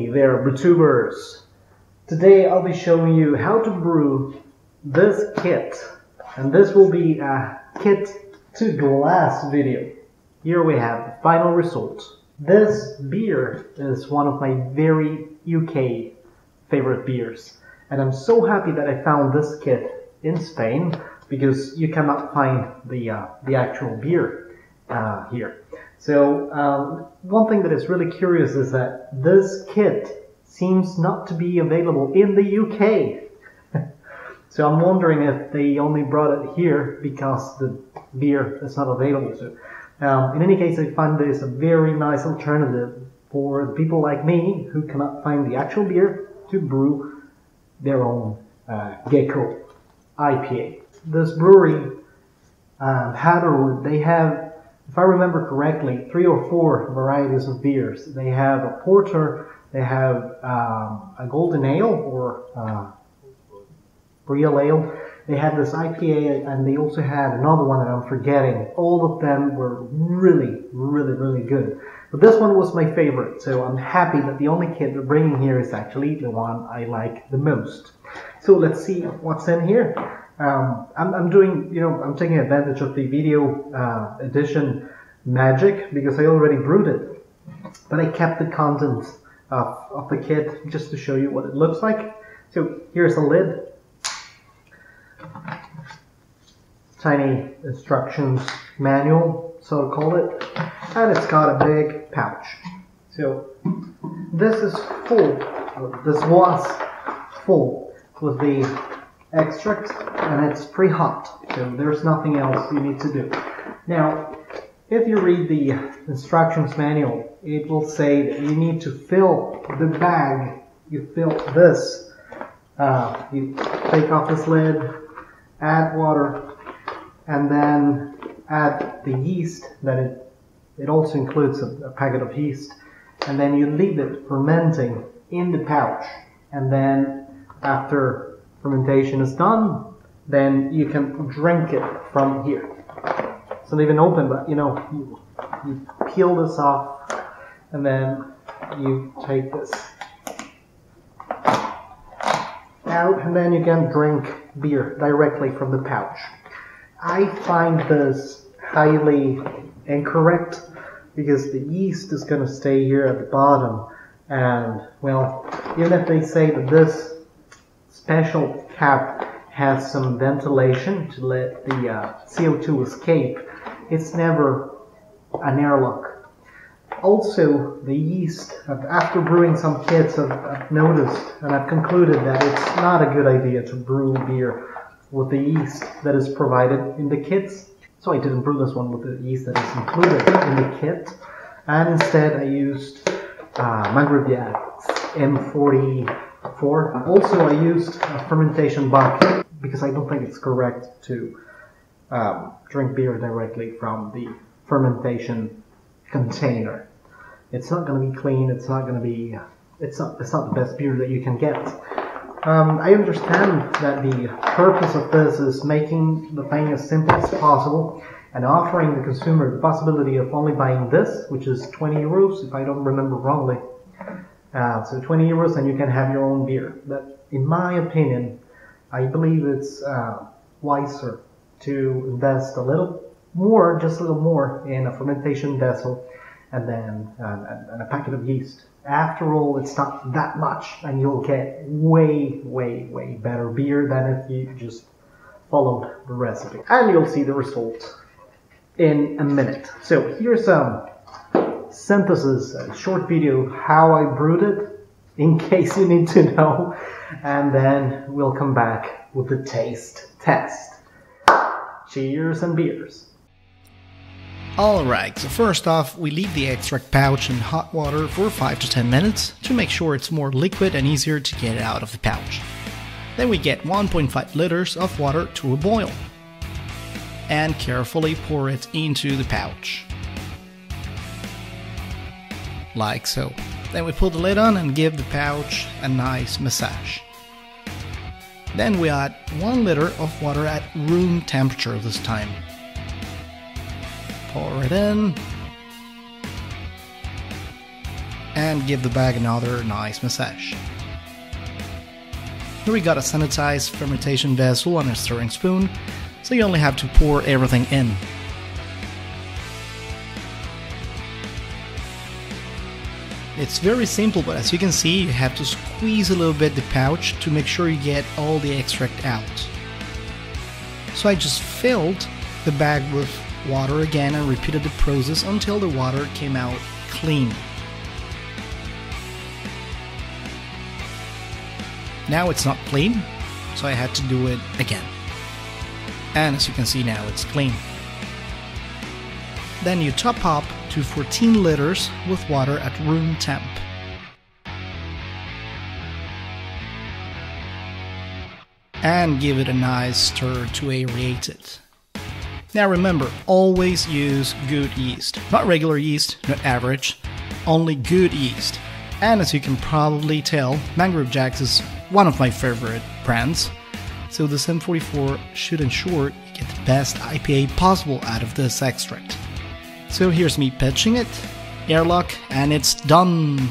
Hey there, BrewTubers! Today I'll be showing you how to brew this kit, and this will be a kit to glass video. Here we have the final result. This beer is one of my very UK favorite beers, and I'm so happy that I found this kit in Spain because you cannot find the actual beer here. So one thing that is really curious is that this kit seems not to be available in the UK. So I'm wondering if they only brought it here because the beer is not available. So in any case, I find this a very nice alternative for the people like me who cannot find the actual beer to brew their own Gecko IPA. This brewery, Hatherwood, they have, if I remember correctly, 3 or 4 varieties of beers. They have a porter, they have a golden ale or real ale. They had this IPA, and they also had another one that I'm forgetting. All of them were really good. But this one was my favorite, so I'm happy that the only kit they're bringing here is actually the one I like the most. So let's see what's in here. I'm doing, I'm taking advantage of the video edition magic because I already brewed it, but I kept the contents of the kit just to show you what it looks like. So here's a lid, tiny instructions manual, so to call it, and it's got a big pouch. So this is full, this was full with the extract, and it's pre-hot, so there's nothing else you need to do. Now, if you read the instructions manual, it will say that you need to fill the bag. You fill this, you take off this lid, add water, and then add the yeast. That it also includes a packet of yeast, and then you leave it fermenting in the pouch, and then after fermentation is done, then you can drink it from here. It's not even open, but you peel this off, and then you take this out, and then you can drink beer directly from the pouch. I find this highly incorrect because the yeast is going to stay here at the bottom, and well, even if they say that this special cap has some ventilation to let the CO2 escape, it's never an airlock. Also, the yeast, after brewing some kits, I've noticed and I've concluded that it's not a good idea to brew beer with the yeast that is provided in the kits. So I didn't brew this one with the yeast that is included in the kit, and instead I used Magriviak's M44. Also, I used a fermentation bucket because I don't think it's correct to drink beer directly from the fermentation container. It's not going to be clean. It's not going to be. It's not the best beer that you can get. I understand that the purpose of this is making the thing as simple as possible and offering the consumer the possibility of only buying this, which is 20 euros, if I don't remember wrongly. So 20 euros, and you can have your own beer. But in my opinion, I believe it's wiser to invest a little more, just a little more, in a fermentation vessel and then and a packet of yeast. After all, it's not that much, and you'll get way better beer than if you just followed the recipe. And you'll see the result in a minute. So here's a synthesis, a short video how I brewed it, in case you need to know, and then we'll come back with the taste test. Cheers and beers. Alright, so first off, we leave the extract pouch in hot water for 5 to 10 minutes to make sure it's more liquid and easier to get it out of the pouch. Then we get 1.5 liters of water to a boil and carefully pour it into the pouch. Like so. Then we pull the lid on and give the pouch a nice massage. Then we add 1 liter of water at room temperature this time. Pour it in and give the bag another nice massage. Here we got a sanitized fermentation vessel and a stirring spoon, so you only have to pour everything in. It's very simple, but as you can see, you have to squeeze a little bit the pouch to make sure you get all the extract out. So I just filled the bag with water again and repeated the process until the water came out clean. Now it's not clean, so I had to do it again. And as you can see now, it's clean. Then you top up to 14 liters with water at room temp. And give it a nice stir to aerate it. Now remember, always use good yeast. Not regular yeast, not average, only good yeast. And as you can probably tell, Mangrove Jacks is one of my favorite brands, so the 744 should ensure you get the best IPA possible out of this extract. So here's me pitching it, airlock, and it's done!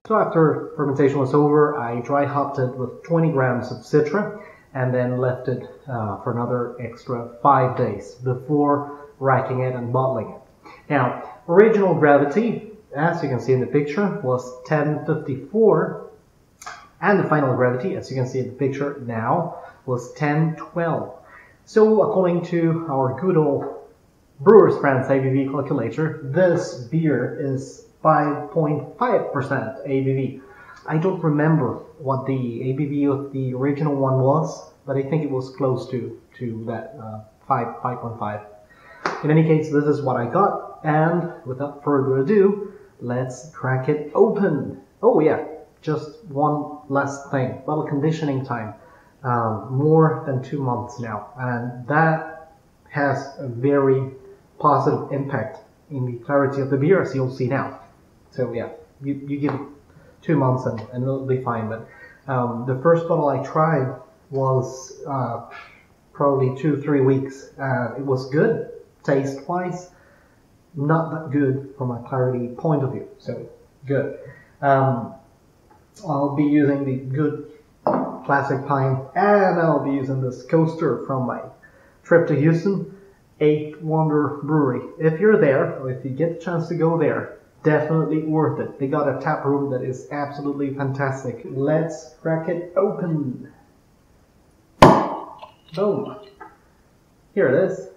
So after fermentation was over, I dry hopped it with 20 grams of Citra and then left it for another extra 5 days before racking it and bottling it. Now, original gravity, as you can see in the picture, was 1054, and the final gravity, as you can see in the picture now, was 1012. So according to our good old Brewers Friends Abv Calculator, this beer is 5.5% ABV. I don't remember what the ABV of the original one was, but I think it was close to that 5.5. In any case, this is what I got, and without further ado, let's crack it open. Oh yeah, just one last thing, bottle conditioning time, more than 2 months now, and that has a very positive impact in the clarity of the beer, as you'll see now. So yeah, you give it 2 months and it'll be fine. But the first bottle I tried was probably 2-3 weeks. It was good taste-wise, not that good from a clarity point of view. So good. I'll be using the good classic pint, and I'll be using this coaster from my trip to Houston, 8 Wonder Brewery. If you're there, or if you get the chance to go there, definitely worth it. They got a tap room that is absolutely fantastic. Let's crack it open. Boom. Here it is.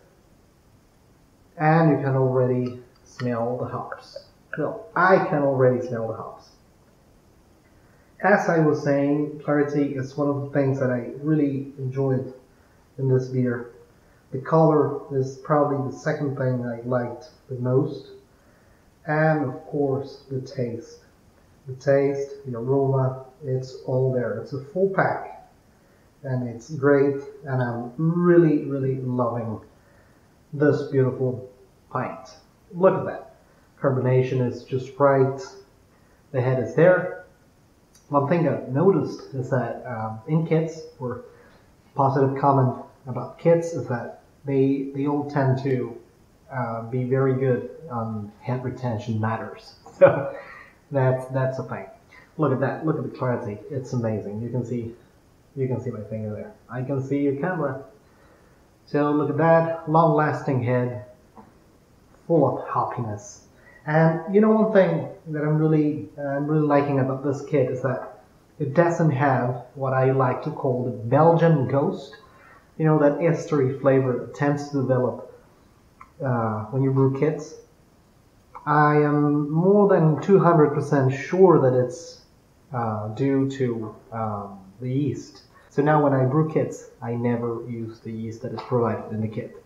And you can already smell the hops. No, I can already smell the hops. As I was saying, clarity is one of the things that I really enjoyed in this beer. The color is probably the second thing I liked the most. And of course, the taste. The taste, the aroma, it's all there. It's a full pack. And it's great. And I'm really, really loving this beautiful pint. Look at that. Carbonation is just right. The head is there. One thing I've noticed is that in kits, or positive comment about kits, is that they all tend to be very good on head retention matters. So that's a thing. Look at that. Look at the clarity. It's amazing. You can see my finger there. I can see your camera. So look at that. Long-lasting head, full of hoppiness. And you know, one thing that I'm really liking about this kit is that it doesn't have what I like to call the Belgian ghost. You know, that estery flavor that tends to develop when you brew kits. I am more than 200% sure that it's due to the yeast. So now when I brew kits, I never use the yeast that is provided in the kit.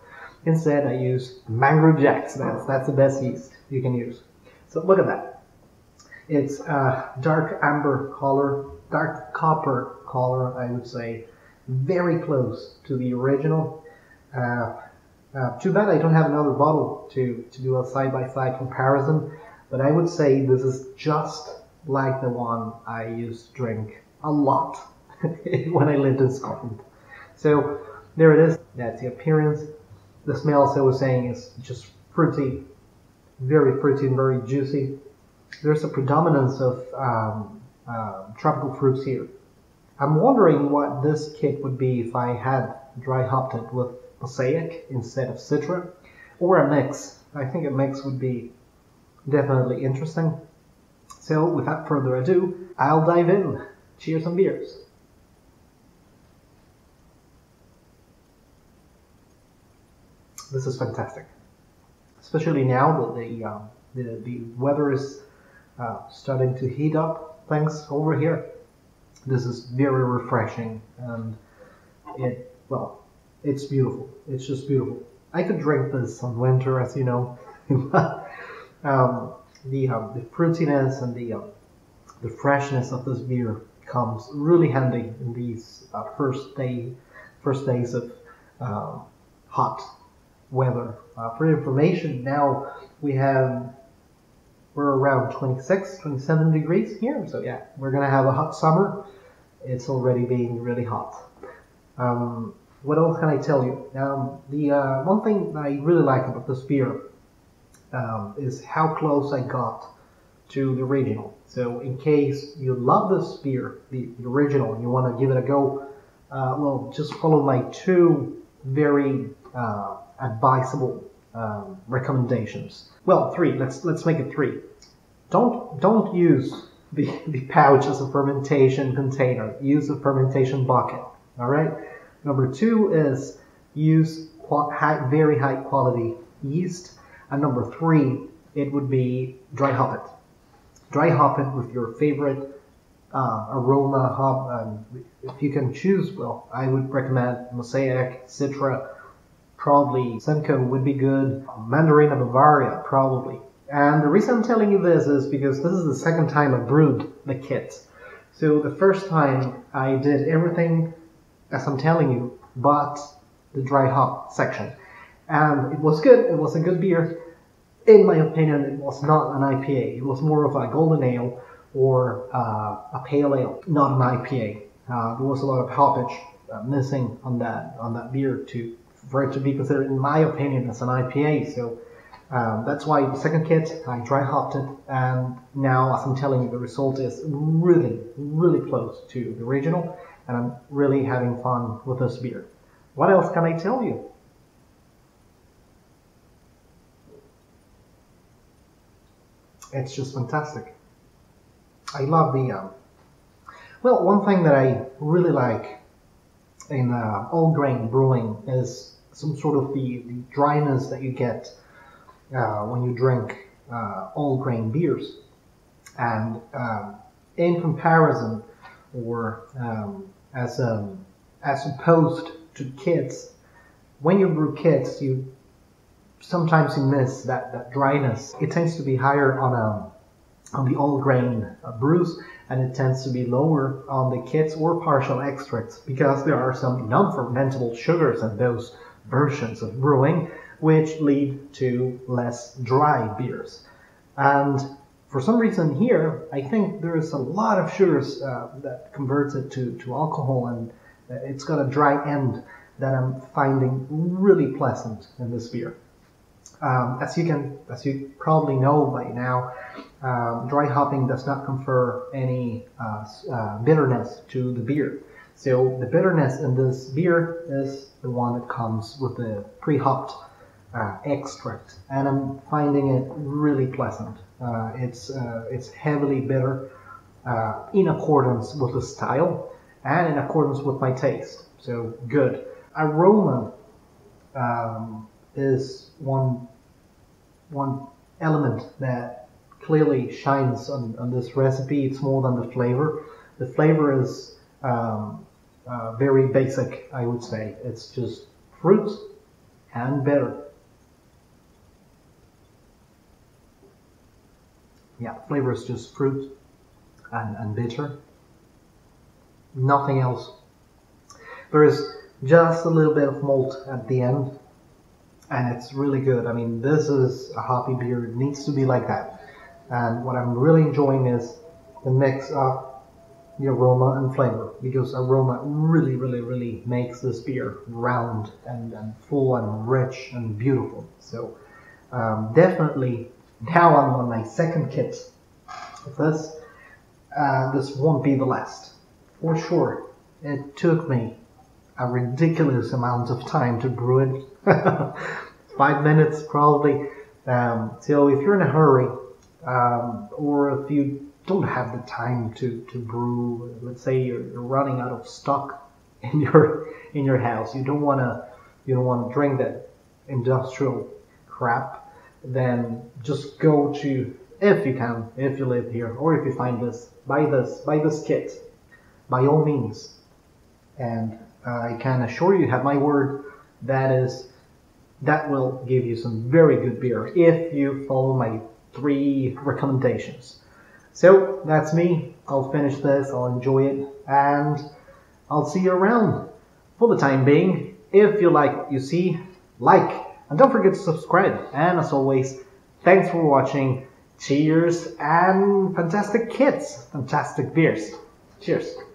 Instead, I use Mangrove Jacks. That's the best yeast you can use. So look at that. It's dark amber color, dark copper color, I would say. Very close to the original. Too bad I don't have another bottle to do a side-by-side comparison, but I would say this is just like the one I used to drink a lot when I lived in Scotland. So there it is. That's the appearance. The smell, as I was saying, is just fruity, very fruity and very juicy. there's a predominance of tropical fruits here. I'm wondering what this kit would be if I had dry hopped it with Mosaic instead of Citra, or a mix. I think a mix would be definitely interesting. So without further ado, I'll dive in. Cheers and beers. This is fantastic, especially now that the weather is starting to heat up. Thanks over here. This is very refreshing, and it's beautiful. It's just beautiful. I could drink this on winter, as you know. The fruitiness and the freshness of this beer comes really handy in these first days of hot weather. For information, now we're around 26, 27 degrees here, so yeah, we're gonna have a hot summer. It's already being really hot. What else can I tell you? The one thing that I really like about this beer is how close I got to the original. So in case you love this beer, the original, and you want to give it a go, well, just follow my two very advisable recommendations. Well, three. Let's make it three. Don't use the pouch as a fermentation container. Use a fermentation bucket. All right. Number two is use very high quality yeast. And number three, it would be dry hop it. Dry hop it with your favorite aroma hop. If you can choose, well, I would recommend Mosaic, Citra, probably Simcoe would be good, Mandarina Bavaria, probably. And the reason I'm telling you this is because this is the second time I brewed the kit. So the first time I did everything as I'm telling you, but the dry hop section. And it was good. It was a good beer. In my opinion, it was not an IPA. It was more of a golden ale or a pale ale, not an IPA. There was a lot of hoppage missing on that beer for it to be considered, in my opinion, as an IPA. So that's why the second kit, I dry hopped it, and now, as I'm telling you, the result is really, really close to the original, and I'm really having fun with this beer. What else can I tell you? It's just fantastic. I love the well, one thing that I really like in all grain brewing is some sort of the dryness that you get when you drink all grain beers. And in comparison, or as opposed to kits, when you brew kits, sometimes you miss that dryness. It tends to be higher on the all grain brews, and it tends to be lower on the kits or partial extracts, because there are some non-fermentable sugars in those versions of brewing, which lead to less dry beers. And for some reason here, I think there is a lot of sugars that converts it to alcohol, and it's got a dry end that I'm finding really pleasant in this beer. As you probably know by now, dry hopping does not confer any bitterness to the beer. So the bitterness in this beer is the one that comes with the pre-hopped extract, and I'm finding it really pleasant. It's heavily bitter, in accordance with the style and in accordance with my taste. So good. Aroma is one element that clearly shines on this recipe. It's more than the flavor. The flavor is very basic, I would say. It's just fruit and bitter. Yeah, flavor is just fruit and bitter. Nothing else. There is just a little bit of malt at the end, and it's really good. I mean, this is a hoppy beer. It needs to be like that. And what I'm really enjoying is the mix of the aroma and flavor, because aroma really makes this beer round and full and rich and beautiful. So definitely, now I'm on my second kit. this won't be the last. For sure. It took me a ridiculous amount of time to brew it. 5 minutes probably. So if you're in a hurry, or if you don't have the time to brew, let's say you're running out of stock in your house, you don't want to drink that industrial crap, then just go to, if you can, if you live here, or if you find this, buy this kit by all means. And I can assure you, have my word, that will give you some very good beer if you follow my 3 recommendations. So that's me. I'll finish this, I'll enjoy it, and I'll see you around. For the time being, if you like what you see, like, and don't forget to subscribe. And as always, thanks for watching. Cheers and fantastic kits, fantastic beers. Cheers.